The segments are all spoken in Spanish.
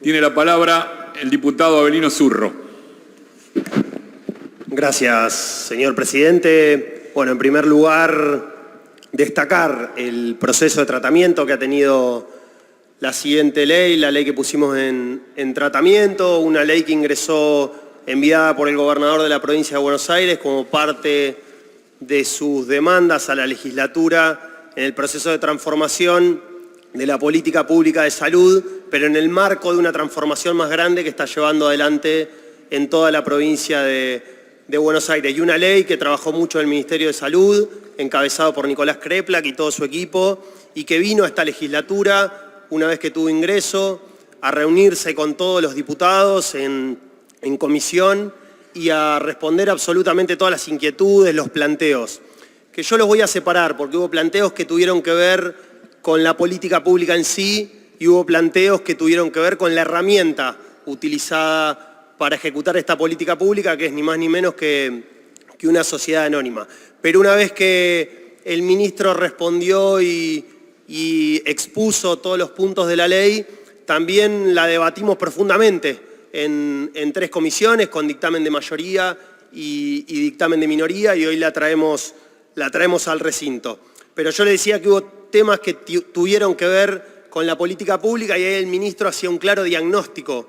Tiene la palabra el diputado Avelino Zurro. Gracias, señor presidente. Bueno, en primer lugar, destacar el proceso de tratamiento que ha tenido la siguiente ley, la ley que pusimos en tratamiento, una ley que ingresó enviada por el gobernador de la provincia de Buenos Aires como parte de sus demandas a la legislatura en el proceso de transformación de la política pública de salud, pero en el marco de una transformación más grande que está llevando adelante en toda la provincia de Buenos Aires. Y una ley que trabajó mucho el Ministerio de Salud, encabezado por Nicolás Kreplak y todo su equipo, y que vino a esta legislatura, una vez que tuvo ingreso, a reunirse con todos los diputados en comisión y a responder absolutamente todas las inquietudes, los planteos, que yo los voy a separar porque hubo planteos que tuvieron que ver con la política pública en sí y hubo planteos que tuvieron que ver con la herramienta utilizada para ejecutar esta política pública, que es ni más ni menos que una sociedad anónima. Pero una vez que el ministro respondió y expuso todos los puntos de la ley, también la debatimos profundamente en 3 comisiones, con dictamen de mayoría y dictamen de minoría, y hoy la traemos al recinto. Pero yo le decía que hubo temas que tuvieron que ver con la política pública y ahí el ministro hacía un claro diagnóstico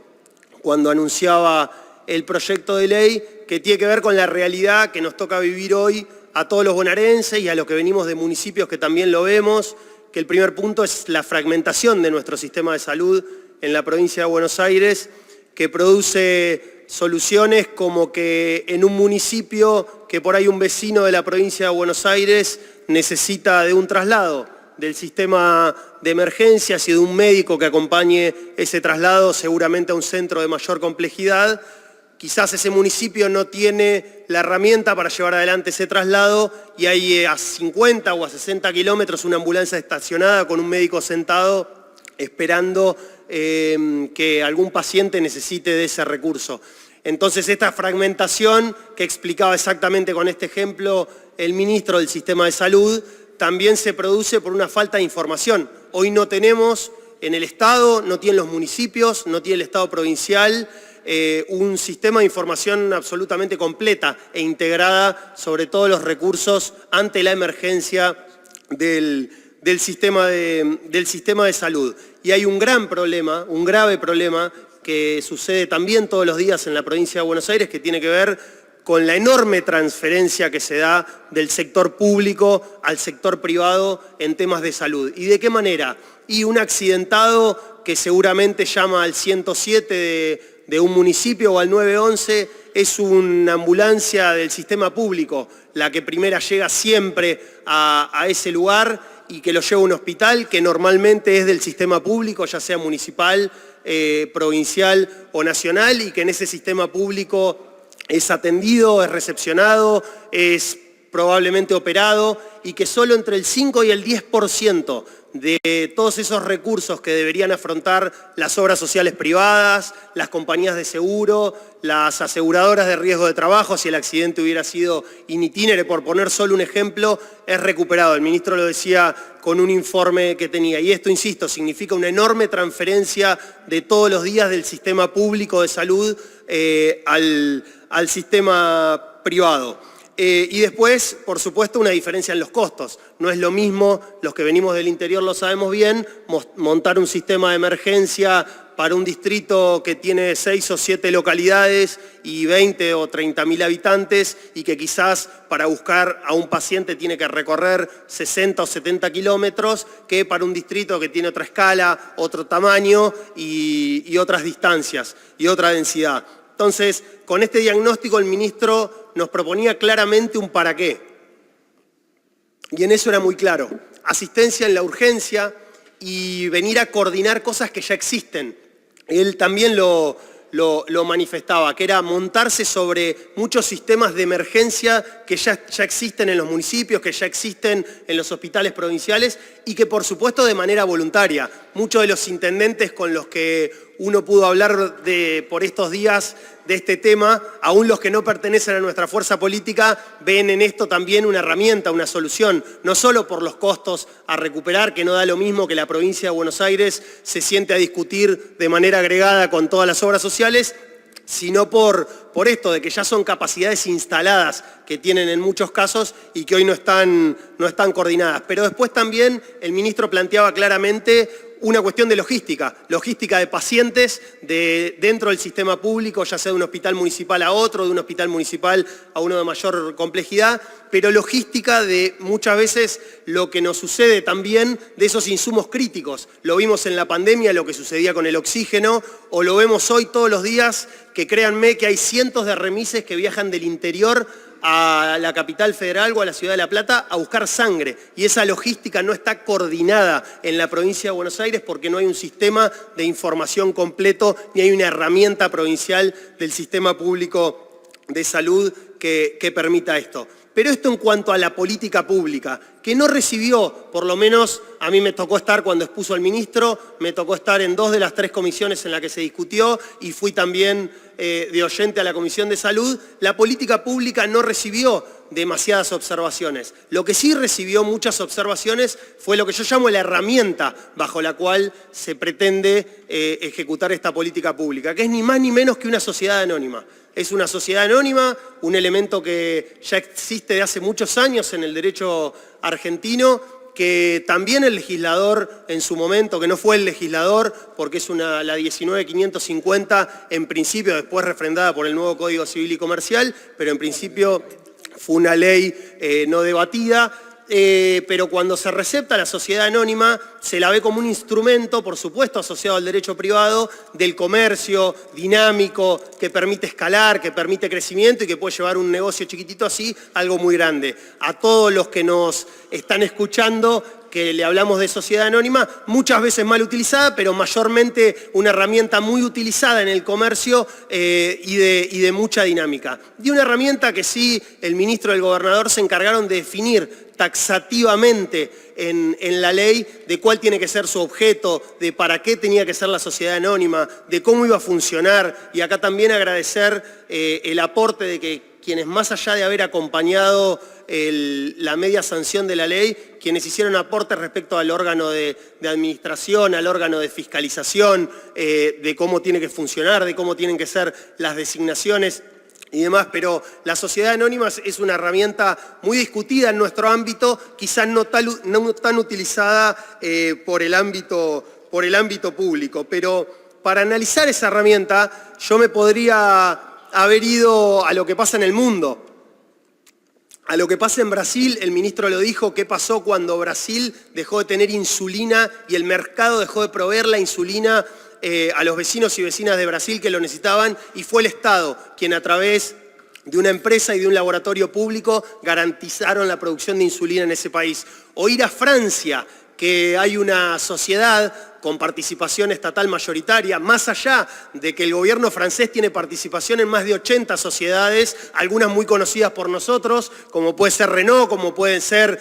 cuando anunciaba el proyecto de ley que tiene que ver con la realidad que nos toca vivir hoy a todos los bonaerenses y a los que venimos de municipios que también lo vemos, que el primer punto es la fragmentación de nuestro sistema de salud en la provincia de Buenos Aires, que produce soluciones como que en un municipio que por ahí un vecino de la provincia de Buenos Aires necesita de un traslado del sistema de emergencias y de un médico que acompañe ese traslado seguramente a un centro de mayor complejidad. Quizás ese municipio no tiene la herramienta para llevar adelante ese traslado y hay a 50 o a 60 kilómetros una ambulancia estacionada con un médico sentado esperando que algún paciente necesite de ese recurso. Entonces esta fragmentación que explicaba exactamente con este ejemplo el ministro del Sistema de Salud también se produce por una falta de información. Hoy no tenemos en el Estado, no tienen los municipios, no tiene el Estado provincial un sistema de información absolutamente completa e integrada sobre todos los recursos ante la emergencia del sistema de salud. Y hay un gran problema, un grave problema que sucede también todos los días en la provincia de Buenos Aires, que tiene que ver con la enorme transferencia que se da del sector público al sector privado en temas de salud. ¿Y de qué manera? Y un accidentado que seguramente llama al 107 de un municipio o al 911 es una ambulancia del sistema público, la que primera llega siempre a ese lugar y que lo lleva a un hospital que normalmente es del sistema público, ya sea municipal, provincial o nacional, y que en ese sistema público es atendido, es recepcionado, es probablemente operado, y que solo entre el 5 y el 10% de todos esos recursos que deberían afrontar las obras sociales privadas, las compañías de seguro, las aseguradoras de riesgo de trabajo, si el accidente hubiera sido in itinere, por poner solo un ejemplo, es recuperado. El ministro lo decía con un informe que tenía. Y esto, insisto, significa una enorme transferencia de todos los días del sistema público de salud al sistema privado. Y después, por supuesto, una diferencia en los costos. No es lo mismo, los que venimos del interior lo sabemos bien, montar un sistema de emergencia para un distrito que tiene 6 o 7 localidades y 20 o 30.000 habitantes y que quizás para buscar a un paciente tiene que recorrer 60 o 70 kilómetros, que para un distrito que tiene otra escala, otro tamaño y otras distancias y otra densidad. Entonces, con este diagnóstico el ministro nos proponía claramente un para qué. Y en eso era muy claro. Asistencia en la urgencia y venir a coordinar cosas que ya existen. Él también lo manifestaba, que era montarse sobre muchos sistemas de emergencia que ya existen en los municipios, que ya existen en los hospitales provinciales y que por supuesto de manera voluntaria. Muchos de los intendentes con los que uno pudo hablar por estos días de este tema, aún los que no pertenecen a nuestra fuerza política, ven en esto también una herramienta, una solución, no solo por los costos a recuperar, que no da lo mismo que la provincia de Buenos Aires se siente a discutir de manera agregada con todas las obras sociales, sino por esto de que ya son capacidades instaladas que tienen en muchos casos y que hoy no están coordinadas. Pero después también el ministro planteaba claramente una cuestión de logística de pacientes dentro del sistema público, ya sea de un hospital municipal a otro, de un hospital municipal a uno de mayor complejidad, pero logística de muchas veces lo que nos sucede también de esos insumos críticos. Lo vimos en la pandemia, lo que sucedía con el oxígeno, o lo vemos hoy todos los días, que créanme que hay cientos de remises que viajan del interior a la capital federal o a la ciudad de La Plata a buscar sangre. Y esa logística no está coordinada en la provincia de Buenos Aires porque no hay un sistema de información completo ni hay una herramienta provincial del sistema público de salud que permita esto. Pero esto en cuanto a la política pública, que no recibió, por lo menos a mí me tocó estar cuando expuso al ministro, me tocó estar en 2 de las 3 comisiones en las que se discutió y fui también de oyente a la Comisión de Salud, la política pública no recibió demasiadas observaciones. Lo que sí recibió muchas observaciones fue lo que yo llamo la herramienta bajo la cual se pretende ejecutar esta política pública, que es ni más ni menos que una sociedad anónima. Es una sociedad anónima, un elemento que ya existe de hace muchos años en el derecho argentino, que también el legislador en su momento, que no fue el legislador, porque es la 19.550 en principio, después refrendada por el nuevo Código Civil y Comercial, pero en principio fue una ley no debatida. Pero cuando se recepta la sociedad anónima, se la ve como un instrumento, por supuesto, asociado al derecho privado, del comercio dinámico, que permite escalar, que permite crecimiento y que puede llevar un negocio chiquitito así a algo muy grande. A todos los que nos están escuchando, que le hablamos de sociedad anónima, muchas veces mal utilizada, pero mayormente una herramienta muy utilizada en el comercio y de mucha dinámica. Y una herramienta que sí el ministro y el gobernador se encargaron de definir taxativamente en la ley de cuál tiene que ser su objeto, de para qué tenía que ser la sociedad anónima, de cómo iba a funcionar. Y acá también agradecer el aporte de que quienes más allá de haber acompañado la media sanción de la ley, quienes hicieron aportes respecto al órgano de administración, al órgano de fiscalización, de cómo tiene que funcionar, de cómo tienen que ser las designaciones y demás, pero la sociedad anónima es una herramienta muy discutida en nuestro ámbito, quizás no tan utilizada por el ámbito público, pero para analizar esa herramienta yo me podría haber ido a lo que pasa en el mundo. A lo que pasa en Brasil, el ministro lo dijo, qué pasó cuando Brasil dejó de tener insulina y el mercado dejó de proveer la insulina a los vecinos y vecinas de Brasil que lo necesitaban, y fue el Estado quien a través de una empresa y de un laboratorio público garantizaron la producción de insulina en ese país. O ir a Francia, que hay una sociedad con participación estatal mayoritaria, más allá de que el gobierno francés tiene participación en más de 80 sociedades, algunas muy conocidas por nosotros, como puede ser Renault, como pueden ser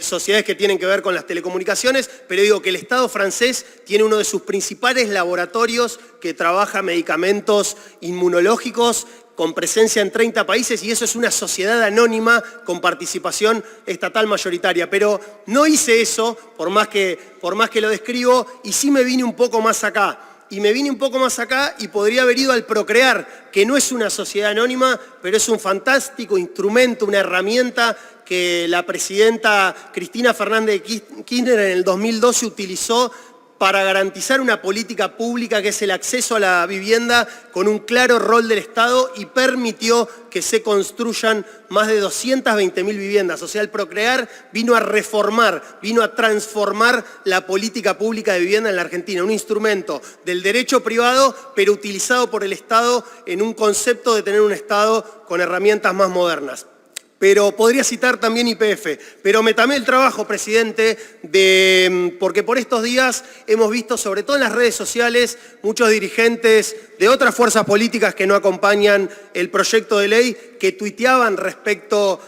sociedades que tienen que ver con las telecomunicaciones, pero digo que el Estado francés tiene uno de sus principales laboratorios que trabaja medicamentos inmunológicos, con presencia en 30 países, y eso es una sociedad anónima con participación estatal mayoritaria. Pero no hice eso, por más que lo describo, y sí me vine un poco más acá. Y me vine un poco más acá y podría haber ido al Procrear, que no es una sociedad anónima, pero es un fantástico instrumento, una herramienta que la presidenta Cristina Fernández de Kirchner en el 2012 utilizó para garantizar una política pública que es el acceso a la vivienda con un claro rol del Estado, y permitió que se construyan más de 220.000 viviendas. O sea, el Procrear vino a reformar, vino a transformar la política pública de vivienda en la Argentina, un instrumento del derecho privado, pero utilizado por el Estado en un concepto de tener un Estado con herramientas más modernas. pero podría citar también YPF. Pero me tomé el trabajo, presidente, porque por estos días hemos visto, sobre todo en las redes sociales, muchos dirigentes de otras fuerzas políticas que no acompañan el proyecto de ley que tuiteaban respecto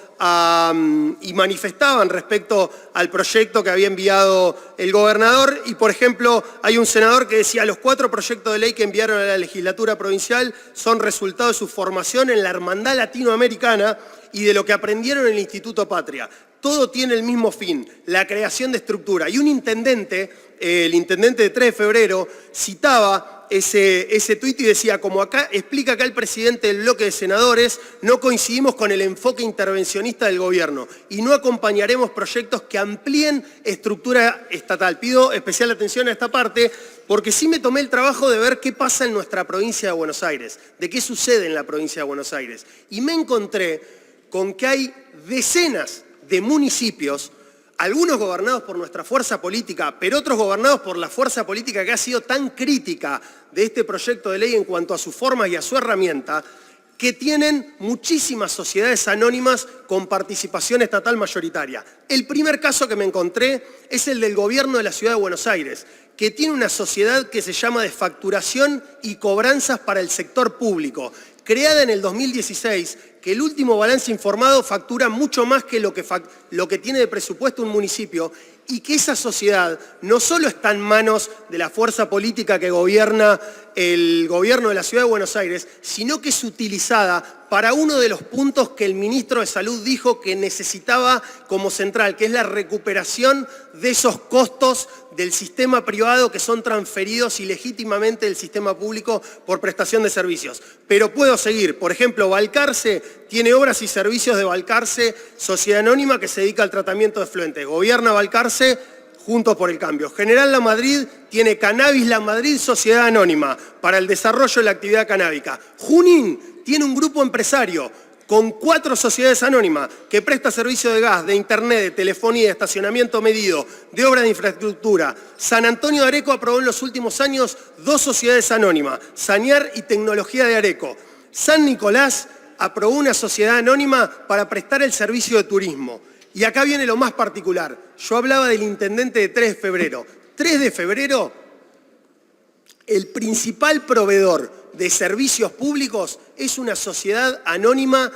y manifestaban respecto al proyecto que había enviado el gobernador. Y, por ejemplo, hay un senador que decía: los 4 proyectos de ley que enviaron a la legislatura provincial son resultado de su formación en la hermandad latinoamericana y de lo que aprendieron en el Instituto Patria. Todo tiene el mismo fin, la creación de estructura. Y un intendente, el intendente de 3 de febrero, citaba ese tuit y decía: como explica acá el presidente del bloque de senadores, no coincidimos con el enfoque intervencionista del gobierno y no acompañaremos proyectos que amplíen estructura estatal. Pido especial atención a esta parte porque sí me tomé el trabajo de ver qué pasa en nuestra provincia de Buenos Aires, de qué sucede en la provincia de Buenos Aires. Y me encontré con que hay decenas de municipios, algunos gobernados por nuestra fuerza política, pero otros gobernados por la fuerza política que ha sido tan crítica de este proyecto de ley en cuanto a sus formas y a su herramienta, que tienen muchísimas sociedades anónimas con participación estatal mayoritaria. El primer caso que me encontré es el del gobierno de la Ciudad de Buenos Aires, que tiene una sociedad que se llama de facturación y cobranzas para el sector público, creada en el 2016, que el último balance informado factura mucho más que lo que tiene de presupuesto un municipio, y que esa sociedad no solo está en manos de la fuerza política que gobierna el gobierno de la Ciudad de Buenos Aires, sino que es utilizada para uno de los puntos que el ministro de Salud dijo que necesitaba como central, que es la recuperación de esos costos del sistema privado que son transferidos ilegítimamente del sistema público por prestación de servicios. Pero puedo seguir. Por ejemplo, Balcarce tiene obras y servicios de Balcarce, sociedad anónima que se dedica al tratamiento de efluentes. Gobierna Balcarce, Juntos por el Cambio. General La Madrid tiene Cannabis La Madrid, sociedad anónima, para el desarrollo de la actividad canábica. Junín tiene un grupo empresario con 4 sociedades anónimas que presta servicio de gas, de internet, de telefonía, de estacionamiento medido, de obras de infraestructura. San Antonio de Areco aprobó en los últimos años 2 sociedades anónimas, Sanear y Tecnología de Areco. San Nicolás aprobó una sociedad anónima para prestar el servicio de turismo. Y acá viene lo más particular. Yo hablaba del intendente de 3 de febrero. 3 de febrero, el principal proveedor de servicios públicos es una sociedad anónima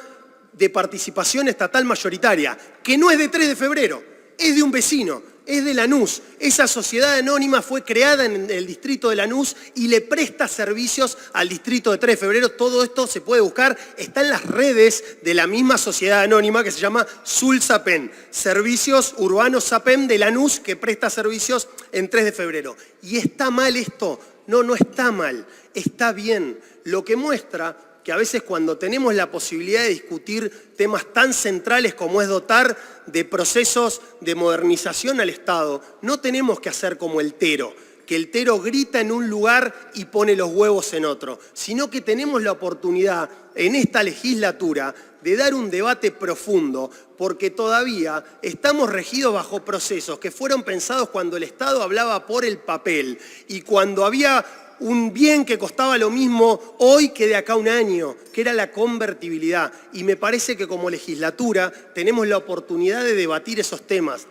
de participación estatal mayoritaria, que no es de 3 de febrero, es de un vecino, es de Lanús. Esa sociedad anónima fue creada en el distrito de Lanús y le presta servicios al distrito de 3 de febrero. Todo esto se puede buscar, está en las redes de la misma sociedad anónima que se llama SULSAPEM, Servicios Urbanos SAPEM de Lanús, que presta servicios en 3 de febrero. ¿Y está mal esto? No, no está mal, está bien. Lo que muestra que a veces cuando tenemos la posibilidad de discutir temas tan centrales como es dotar de procesos de modernización al Estado, no tenemos que hacer como el Tero, que el Tero grita en un lugar y pone los huevos en otro, sino que tenemos la oportunidad en esta legislatura de dar un debate profundo, porque todavía estamos regidos bajo procesos que fueron pensados cuando el Estado hablaba por el papel y cuando había un bien que costaba lo mismo hoy que de acá a un año, que era la convertibilidad. Y me parece que como legislatura tenemos la oportunidad de debatir esos temas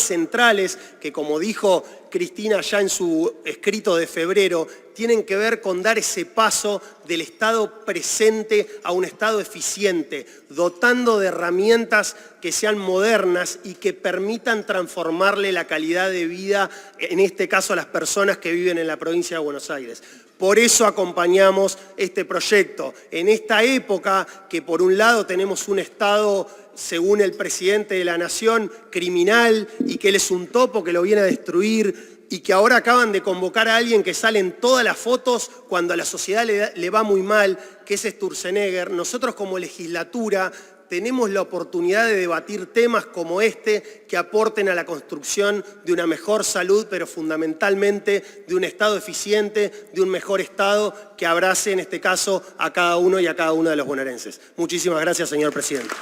centrales que, como dijo Cristina ya en su escrito de febrero, tienen que ver con dar ese paso del Estado presente a un Estado eficiente, dotando de herramientas que sean modernas y que permitan transformarle la calidad de vida, en este caso a las personas que viven en la provincia de Buenos Aires. Por eso acompañamos este proyecto. En esta época que por un lado tenemos un Estado, según el presidente de la Nación, criminal y que él es un topo que lo viene a destruir y que ahora acaban de convocar a alguien que sale en todas las fotos cuando a la sociedad le va muy mal, que es Sturzenegger. Nosotros como legislatura tenemos la oportunidad de debatir temas como este que aporten a la construcción de una mejor salud, pero fundamentalmente de un Estado eficiente, de un mejor Estado que abrace en este caso a cada uno y a cada una de los bonaerenses. Muchísimas gracias, señor presidente.